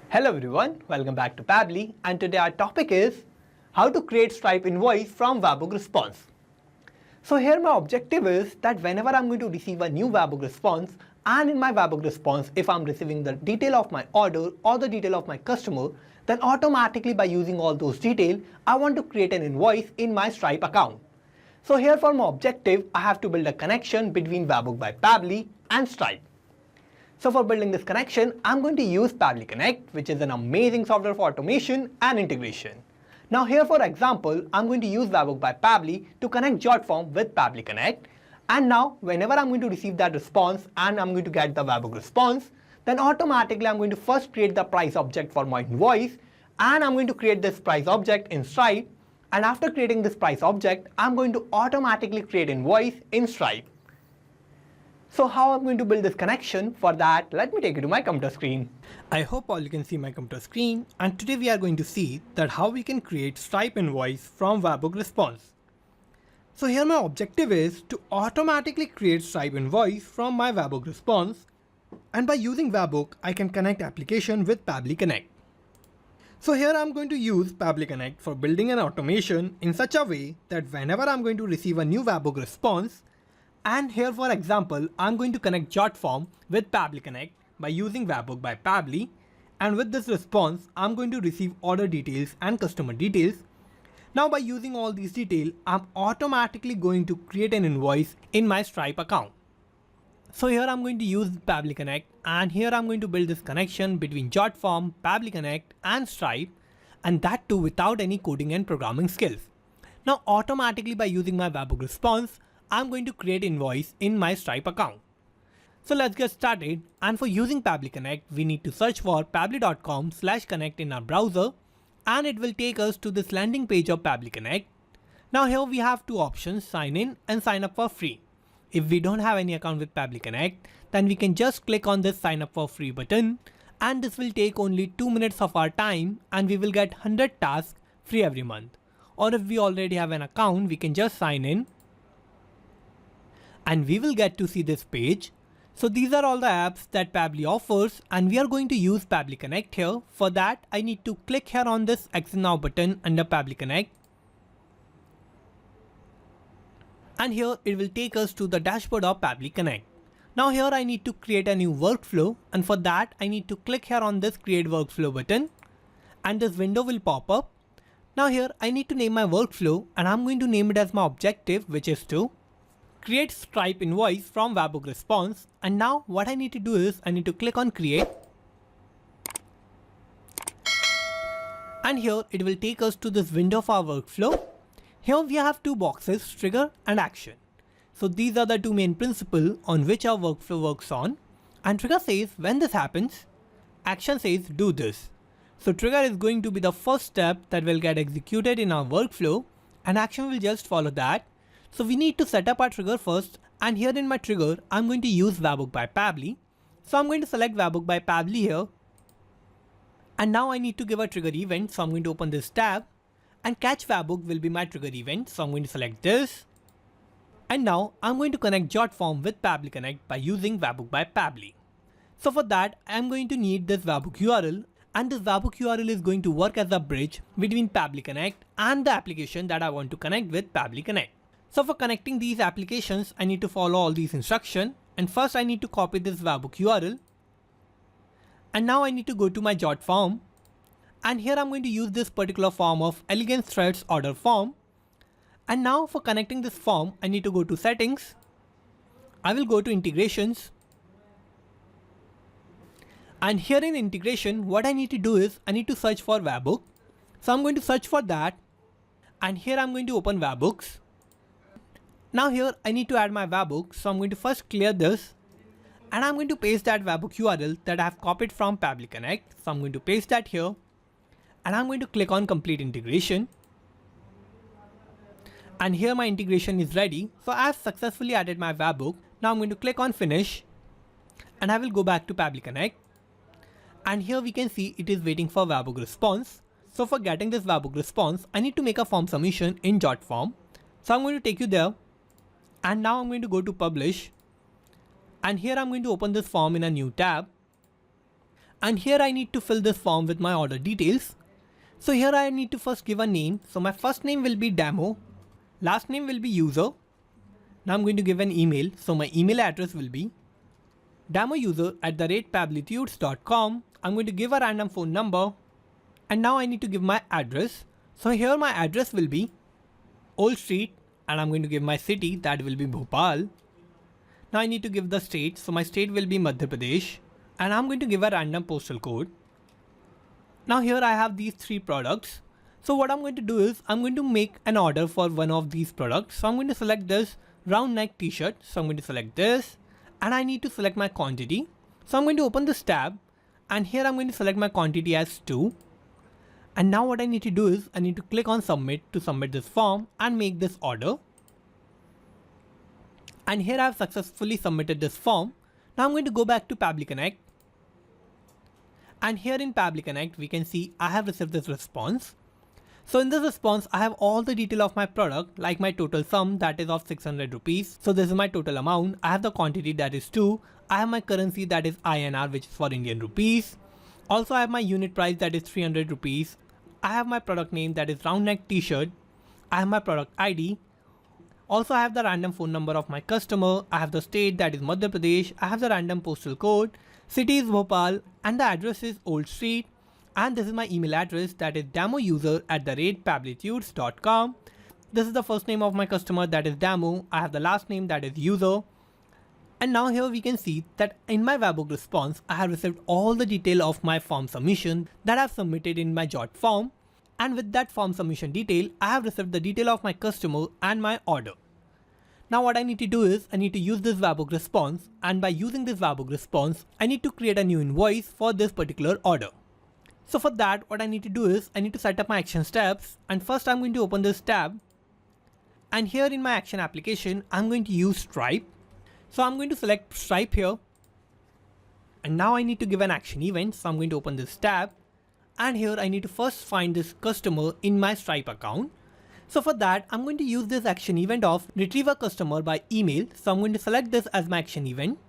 Hello everyone, welcome back to Pabbly, and today our topic is how to create Stripe invoice from Webhook response. So here my objective is that whenever I'm going to receive a new Webhook response, and in my Webhook response if I'm receiving the detail of my order or the detail of my customer, then automatically by using all those details, I want to create an invoice in my Stripe account. So here for my objective, I have to build a connection between Webhook by Pabbly and Stripe. So for building this connection, I'm going to use Pabbly Connect, which is an amazing software for automation and integration. Now here for example, I'm going to use Webhook by Pabbly to connect JotForm with Pabbly Connect. And now whenever I'm going to receive that response and I'm going to get the Webhook response, then automatically I'm going to first create the price object for my invoice, and I'm going to create this price object in Stripe. And after creating this price object, I'm going to automatically create invoice in Stripe. So how I'm going to build this connection? For that, let me take you to my computer screen. I hope all you can see my computer screen, and today we are going to see that how we can create Stripe invoice from Webhook response. So here my objective is to automatically create Stripe invoice from my Webhook response, and by using Webhook I can connect application with Pabbly Connect. So here I'm going to use Pabbly Connect for building an automation in such a way that whenever I'm going to receive a new Webhook response, and here for example, I'm going to connect JotForm with Pabbly Connect by using Webhook by Pabbly, and with this response, I'm going to receive order details and customer details. Now by using all these details, I'm automatically going to create an invoice in my Stripe account. So here I'm going to use Pabbly Connect, and here I'm going to build this connection between JotForm, Pabbly Connect and Stripe, and that too without any coding and programming skills. Now automatically by using my Webhook response, I'm going to create invoice in my Stripe account. So let's get started, and for using Pabbly Connect, we need to search for pabbly.com/connect in our browser, and it will take us to this landing page of Pabbly Connect. Now here we have two options, sign in and sign up for free. If we don't have any account with Pabbly Connect, then we can just click on this sign up for free button, and this will take only 2 minutes of our time, and we will get 100 tasks free every month. Or if we already have an account, we can just sign in, and we will get to see this page. So these are all the apps that Pabbly offers, and we are going to use Pabbly Connect here. For that, I need to click here on this Exit Now button under Pabbly Connect. And here it will take us to the dashboard of Pabbly Connect. Now here I need to create a new workflow, and for that I need to click here on this Create Workflow button, and this window will pop up. Now here I need to name my workflow, and I'm going to name it as my objective, which is to create Stripe invoice from Webhook response. And now what I need to do is I need to click on create, and here it will take us to this window of our workflow. Here we have two boxes, trigger and action. So these are the two main principles on which our workflow works on. And trigger says when this happens, action says do this. So trigger is going to be the first step that will get executed in our workflow, and action will just follow that. So we need to set up our trigger first, and here in my trigger, I'm going to use Webhook by Pabbly. So I'm going to select Webhook by Pabbly here. And now I need to give a trigger event. So I'm going to open this tab, and catch Webhook will be my trigger event. So I'm going to select this. And now I'm going to connect JotForm with Pabbly Connect by using Webhook by Pabbly. So for that, I'm going to need this Webhook URL, and this Webhook URL is going to work as a bridge between Pabbly Connect and the application that I want to connect with Pabbly Connect. So for connecting these applications, I need to follow all these instructions, and first I need to copy this Webhook URL, and now I need to go to my JotForm, and here I'm going to use this particular form of Elegance Threads order form. And now for connecting this form, I need to go to settings, I will go to integrations, and here in integration what I need to do is I need to search for Webhook. So I'm going to search for that, and here I'm going to open Webhooks. Now here I need to add my Webhook, so I'm going to first clear this, and I'm going to paste that Webhook URL that I have copied from Pabbly Connect. So I'm going to paste that here, and I'm going to click on complete integration. And here my integration is ready. So I have successfully added my Webhook. Now I'm going to click on finish, and I will go back to Pabbly Connect. And here we can see it is waiting for Webhook response. So for getting this Webhook response, I need to make a form submission in JotForm. So I'm going to take you there. And now I'm going to go to publish, and here I'm going to open this form in a new tab, And here I need to fill this form with my order details. So here I need to first give a name. So my first name will be demo, last name will be user. Now I'm going to give an email. So my email address will be demouser@pabblytudes.com. I'm going to give a random phone number. And now I need to give my address. So here my address will be Old Street, and I'm going to give my city, that will be Bhopal. Now I need to give the state. So my state will be Madhya Pradesh, and I'm going to give a random postal code. Now here I have these three products. So what I'm going to do is I'm going to make an order for one of these products. So I'm going to select this round neck t-shirt. So I'm going to select this, and I need to select my quantity. So I'm going to open this tab, and here I'm going to select my quantity as 2. And now what I need to do is I need to click on submit to submit this form and make this order. And here I have successfully submitted this form. Now I'm going to go back to Pabbly Connect. And here in Pabbly Connect, we can see I have received this response. So in this response, I have all the detail of my product, like my total sum, that is of 600 rupees. So this is my total amount. I have the quantity, that is 2. I have my currency, that is INR, which is for Indian rupees. Also I have my unit price, that is 300 rupees. I have my product name, that is round neck t-shirt. I have my product ID. Also I have the random phone number of my customer. I have the state, that is Madhya Pradesh. I have the random postal code. City is Bhopal, and the address is Old Street. And this is my email address, that is demouser@pabblytudes.com. This is the first name of my customer, that is demo. I have the last name, that is user. And now here we can see that in my webhook response, I have received all the detail of my form submission that I have submitted in my jot form. And with that form submission detail, I have received the detail of my customer and my order. Now what I need to do is I need to use this webhook response, and by using this webhook response, I need to create a new invoice for this particular order. So for that, what I need to do is I need to set up my action steps, and first I'm going to open this tab, and here in my action application, I'm going to use Stripe. So I'm going to select Stripe here, and now I need to give an action event. So I'm going to open this tab, and here I need to first find this customer in my Stripe account. So for that, I'm going to use this action event of retrieve a customer by email. So I'm going to select this as my action event.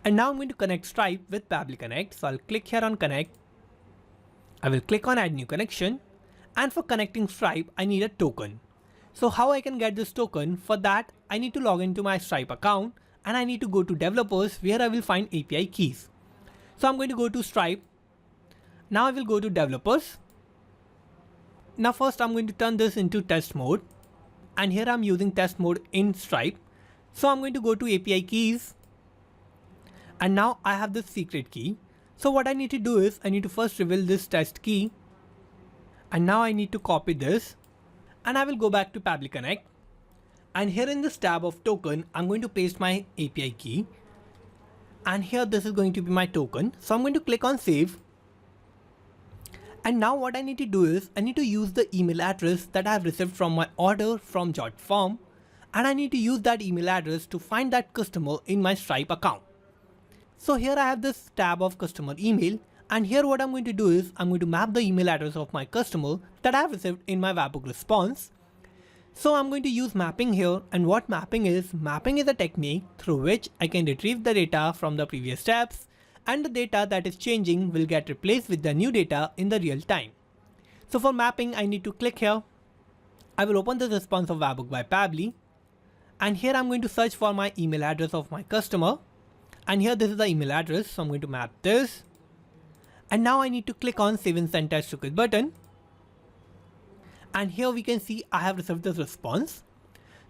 And now I'm going to connect Stripe with Pabbly Connect. So I'll click here on connect. I will click on add new connection. And for connecting Stripe, I need a token. So how I can get this token? For that, I need to log into my Stripe account, and I need to go to developers, where I will find API keys. So I'm going to go to Stripe. Now I will go to developers. Now first I'm going to turn this into test mode, and here I'm using test mode in Stripe. So I'm going to go to API keys, and now I have this secret key. So what I need to do is I need to first reveal this test key, and now I need to copy this, and I will go back to Pabbly Connect, and here in this tab of token, I'm going to paste my API key, and here this is going to be my token. So I'm going to click on save. And now what I need to do is I need to use the email address that I have received from my order from jot form, and I need to use that email address to find that customer in my Stripe account. So here I have this tab of customer email, and here what I'm going to do is I'm going to map the email address of my customer that I have received in my webhook response. So I'm going to use mapping here, and what mapping is a technique through which I can retrieve the data from the previous steps, and the data that is changing will get replaced with the new data in the real time. So for mapping, I need to click here. I will open the response of Webhook by Pabbly, and here I'm going to search for my email address of my customer, and here this is the email address. So I'm going to map this, and now I need to click on save and send test request button, and here we can see I have received this response.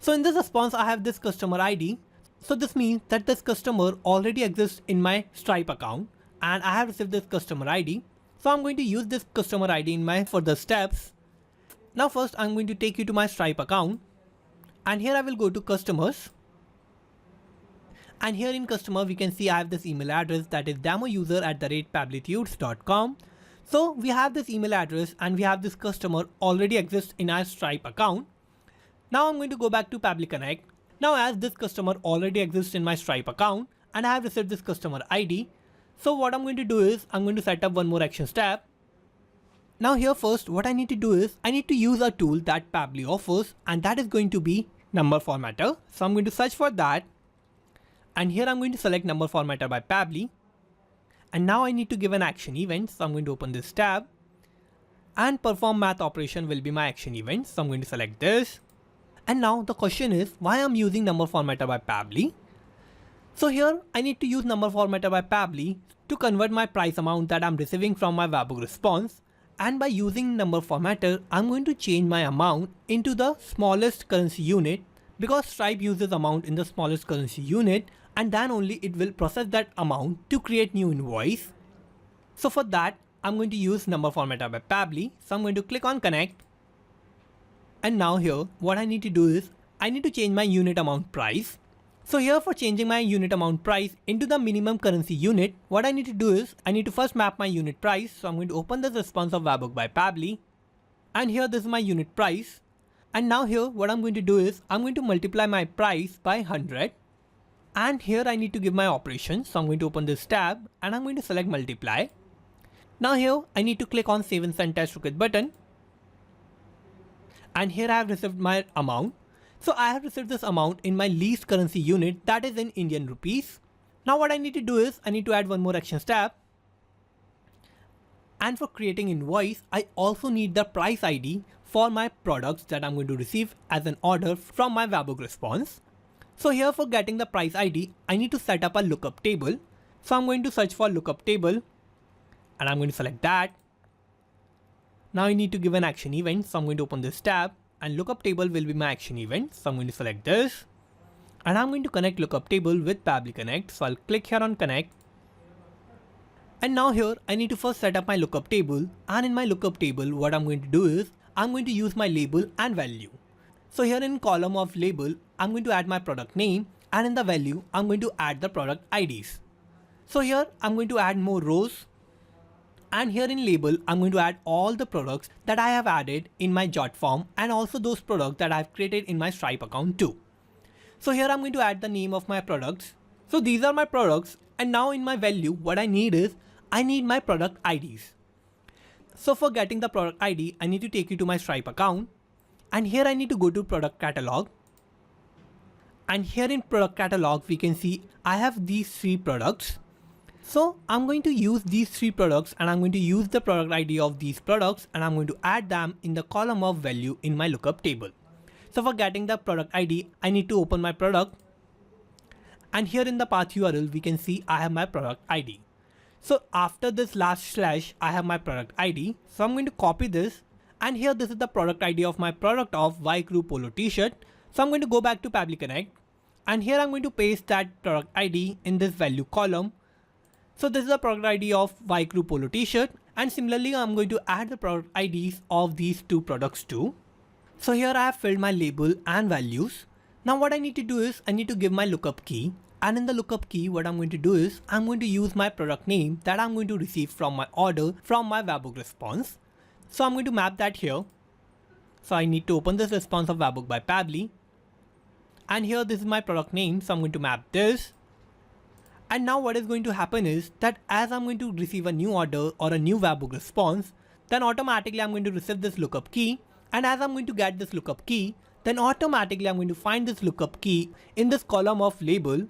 So in this response, I have this customer ID. So this means that this customer already exists in my Stripe account, and I have received this customer ID. So I'm going to use this customer ID in my further steps. Now first I'm going to take you to my Stripe account, and here I will go to customers. And here in customer, we can see I have this email address, that is demouser@pabblytudes.com. So we have this email address, and we have this customer already exists in our Stripe account. Now I'm going to go back to Pabbly Connect. Now as this customer already exists in my Stripe account, and I have received this customer ID, so what I'm going to do is I'm going to set up one more action step. Now here first, what I need to do is I need to use a tool that Pabbly offers, and that is going to be number formatter. So I'm going to search for that, and here I'm going to select number formatter by Pabbly, And now I need to give an action event. So I'm going to open this tab, and perform math operation will be my action event. So I'm going to select this. And now the question is why I'm using number formatter by Pabbly. So here I need to use number formatter by Pabbly to convert my price amount that I'm receiving from my Webhook response. And by using number formatter, I'm going to change my amount into the smallest currency unit, because Stripe uses amount in the smallest currency unit, and then only it will process that amount to create new invoice. So for that, I'm going to use number formatter by Pabbly. So I'm going to click on connect. And now here, what I need to do is I need to change my unit amount price. So here, for changing my unit amount price into the minimum currency unit, what I need to do is I need to first map my unit price. So I'm going to open this response of Webhook by Pabbly. And here, this is my unit price. And now here, what I'm going to do is I'm going to multiply my price by 100. And here I need to give my operation. So I'm going to open this tab and I'm going to select multiply. Now here, I need to click on save and send test request button. And here I have received my amount. So I have received this amount in my least currency unit, that is in Indian rupees. Now what I need to do is I need to add one more action step. And for creating invoice, I also need the price ID for my products that I'm going to receive as an order from my Webhook response. So here, for getting the price ID, I need to set up a lookup table. So I'm going to search for lookup table and I'm going to select that. Now I need to give an action event. So I'm going to open this tab and lookup table will be my action event. So I'm going to select this and I'm going to connect lookup table with Pabbly Connect. So I'll click here on connect. And now here I need to first set up my lookup table, and in my lookup table what I'm going to do is I'm going to use my label and value. So here in column of label, I'm going to add my product name, and in the value I'm going to add the product IDs. So here I'm going to add more rows, and here in label I'm going to add all the products that I have added in my jot form, and also those products that I've created in my Stripe account too. So here I'm going to add the name of my products. So these are my products, and now in my value what I need is I need my product IDs. So for getting the product ID, I need to take you to my Stripe account, and here I need to go to product catalog. And here in product catalog we can see I have these 3 products. So I'm going to use these 3 products, and I'm going to use the product ID of these products, and I'm going to add them in the column of value in my lookup table. So for getting the product ID, I need to open my product, and here in the path URL we can see I have my product ID. So after this last slash, I have my product ID. So I'm going to copy this, and here this is the product ID of my product of Y Crew Polo t-shirt. So I'm going to go back to Pabbly Connect, and here I'm going to paste that product ID in this value column. So this is the product ID of Y Crew Polo t-shirt, and similarly I'm going to add the product IDs of these 2 products too. So here I have filled my label and values. Now what I need to do is I need to give my lookup key. And in the lookup key, what I'm going to do is I'm going to use my product name that I'm going to receive from my order from my Webhook response. So I'm going to map that here. So I need to open this response of Webhook by Pabbly. And here this is my product name. So I'm going to map this. And now what is going to happen is that as I'm going to receive a new order or a new Webhook response, then automatically I'm going to receive this lookup key. And as I'm going to get this lookup key, then automatically I'm going to find this lookup key in this column of label.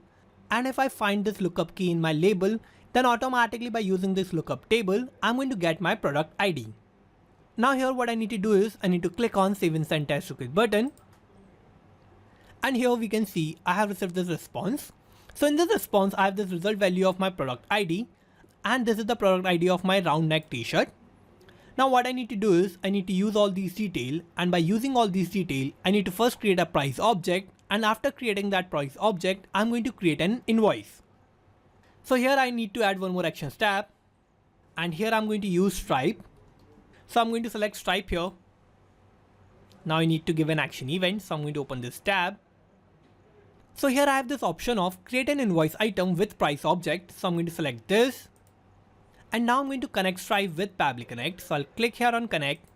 And if I find this lookup key in my label, then automatically by using this lookup table, I'm going to get my product ID. Now here what I need to do is I need to click on save and send test request button. And here we can see I have received this response. So in this response, I have this result value of my product ID, and this is the product ID of my round neck t-shirt. Now what I need to do is I need to use all these detail, and by using all these detail, I need to first create a price object. And after creating that price object, I'm going to create an invoice. So here I need to add one more action step, and here I'm going to use Stripe. So I'm going to select Stripe here. Now I need to give an action event. So I'm going to open this tab. So here I have this option of create an invoice item with price object. So I'm going to select this. And now I'm going to connect Stripe with Pabbly Connect. So I'll click here on connect.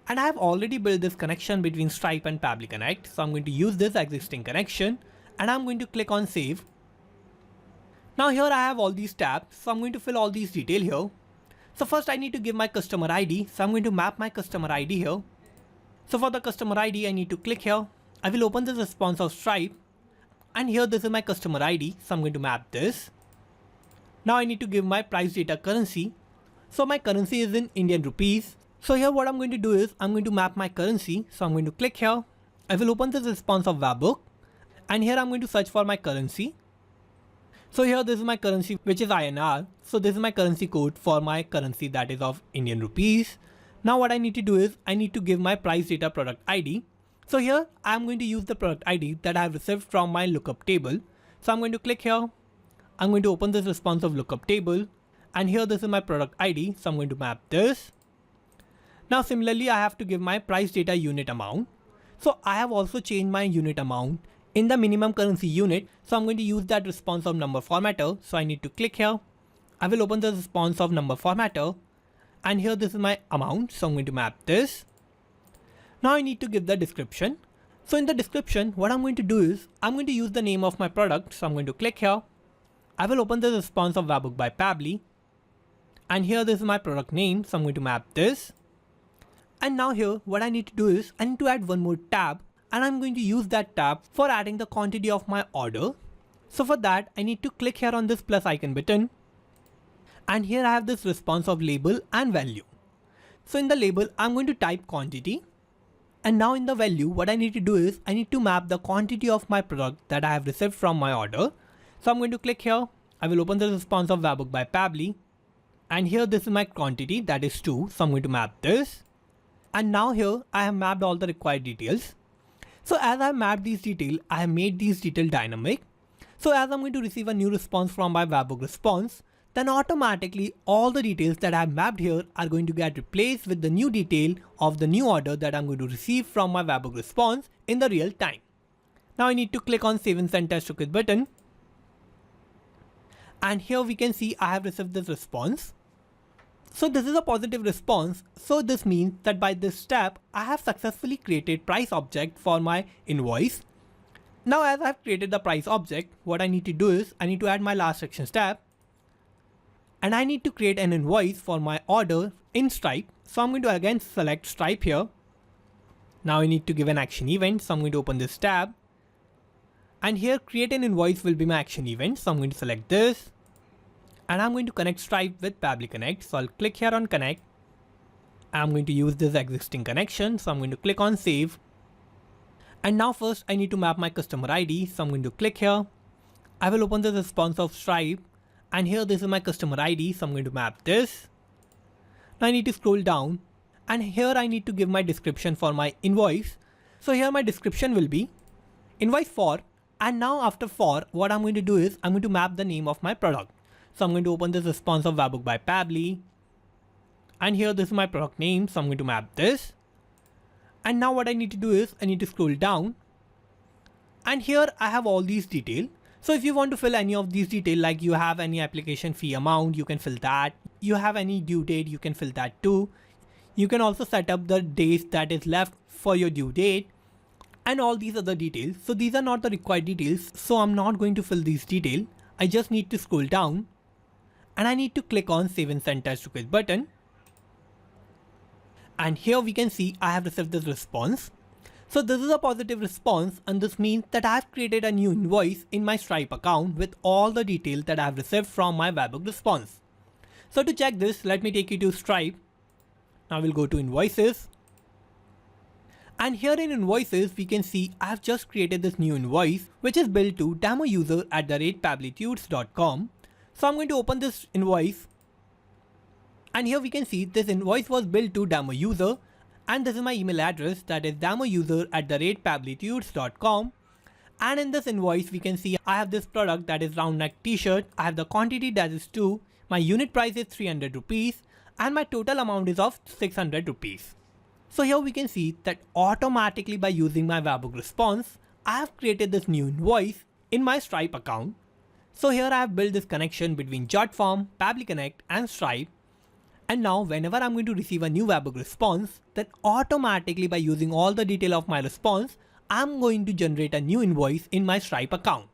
And I have already built this connection between Stripe and Pabbly Connect. So I'm going to use this existing connection, and I'm going to click on save. Now here I have all these tabs. So I'm going to fill all these detail here. So first I need to give my customer ID. So I'm going to map my customer ID here. So for the customer ID, I need to click here. I will open this response of Stripe, and here this is my customer ID. So I'm going to map this. Now I need to give my price data currency. So my currency is in Indian rupees. So here what I'm going to do is I'm going to map my currency. So I'm going to click here. I will open this response of Webhook, and here I'm going to search for my currency. So here this is my currency, which is INR. So this is my currency code for my currency, that is of Indian rupees. Now what I need to do is I need to give my price data product ID. So here I'm going to use the product ID that I have received from my lookup table. So I'm going to click here. I'm going to open this response of lookup table, and here this is my product ID. So I'm going to map this. Now similarly I have to give my price data unit amount. So I have also changed my unit amount in the minimum currency unit. So I'm going to use that response of number formatter. So I need to click here. I will open the response of number formatter, and here this is my amount. So I'm going to map this. Now I need to give the description. So in the description, what I'm going to do is I'm going to use the name of my product. So I'm going to click here. I will open the response of Webhook by Pabbly, and here this is my product name. So I'm going to map this. And now here what I need to do is I need to add one more tab, and I'm going to use that tab for adding the quantity of my order. So for that I need to click here on this plus icon button, and here I have this response of label and value. So in the label I'm going to type quantity, and now in the value what I need to do is I need to map the quantity of my product that I have received from my order. So I'm going to click here. I will open the response of Webhook by Pabbly, and here this is my quantity, that is 2. So I'm going to map this. And now here I have mapped all the required details. So as I have mapped these details, I have made these details dynamic. So as I'm going to receive a new response from my Webhook response, then automatically all the details that I have mapped here are going to get replaced with the new detail of the new order that I'm going to receive from my Webhook response in the real time. Now I need to click on Save and Send Test Request button. And here we can see I have received this response. So this is a positive response. So this means that by this step, I have successfully created price object for my invoice. Now as I have created the price object, what I need to do is I need to add my last action step, and I need to create an invoice for my order in Stripe. So I'm going to again select Stripe here. Now I need to give an action event. So I'm going to open this tab, and here create an invoice will be my action event. So I'm going to select this, and I'm going to connect Stripe with Pabbly Connect. So I'll click here on connect. I'm going to use this existing connection. So I'm going to click on save. And now first I need to map my customer ID. So I'm going to click here. I will open the response of Stripe, and here this is my customer ID. So I'm going to map this. Now I need to scroll down, and here I need to give my description for my invoice. So here my description will be invoice for, and now after for, what I'm going to do is I'm going to map the name of my product. So I'm going to open this response of Webhook by Pabbly, and here this is my product name. So I'm going to map this. And now what I need to do is I need to scroll down, and here I have all these details. So if you want to fill any of these details, like you have any application fee amount, you can fill that. You have any due date, you can fill that too. You can also set up the days that is left for your due date, and all these other details. So these are not the required details, so I'm not going to fill these details. I just need to scroll down, and I need to click on Save and Send Test Request button. And here we can see I have received this response. So this is a positive response, and this means that I have created a new invoice in my Stripe account with all the details that I have received from my Webhook response. So to check this, let me take you to Stripe. Now we'll go to Invoices. And here in Invoices, we can see I have just created this new invoice, which is billed to demoUser@pabblytudes.com. So I'm going to open this invoice, and here we can see this invoice was billed to demo user, and this is my email address, that is demoUser@pabblytudes.com. And in this invoice we can see I have this product, that is round neck t-shirt. I have the quantity, that is 2. My unit price is 300 rupees, and my total amount is of 600 rupees. So here we can see that automatically by using my Webhook response, I have created this new invoice in my Stripe account. So here I have built this connection between JotForm, Pabbly Connect and Stripe. And now whenever I'm going to receive a new Webhook response, then automatically by using all the detail of my response, I'm going to generate a new invoice in my Stripe account.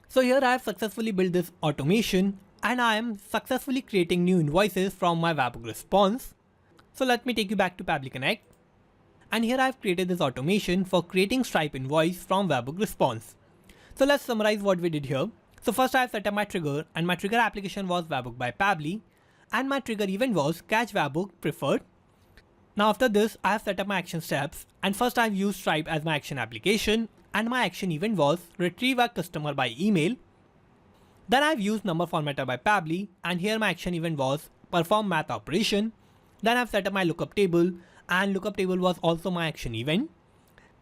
So here I have successfully built this automation, and I am successfully creating new invoices from my Webhook response. So let me take you back to Pabbly Connect. And here I have created this automation for creating Stripe invoice from Webhook response. So let's summarize what we did here. So first I have set up my trigger, and my trigger application was Webhook by Pabbly, and my trigger event was catch Webhook preferred. Now after this, I have set up my action steps, and first I have used Stripe as my action application, and my action event was retrieve a customer by email. Then I have used number formatter by Pabbly, and here my action event was perform math operation. Then I have set up my lookup table, and lookup table was also my action event.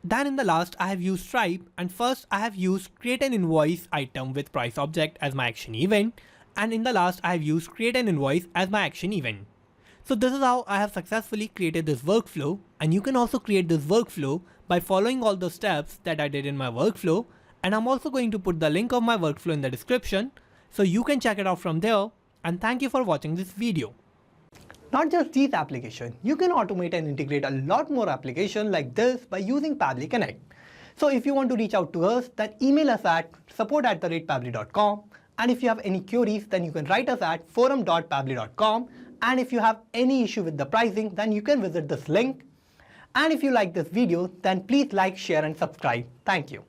Then in the last I have used Stripe, and first I have used create an invoice item with price object as my action event, and in the last I have used create an invoice as my action event. So this is how I have successfully created this workflow, and you can also create this workflow by following all the steps that I did in my workflow, and I'm also going to put the link of my workflow in the description so you can check it out from there, and thank you for watching this video. Not just these applications, you can automate and integrate a lot more applications like this by using Pabbly Connect. So if you want to reach out to us, then email us at support@pabbly.com, and if you have any queries, then you can write us at forum.pabbly.com. And if you have any issue with the pricing, then you can visit this link. And if you like this video, then please like, share and subscribe. Thank you.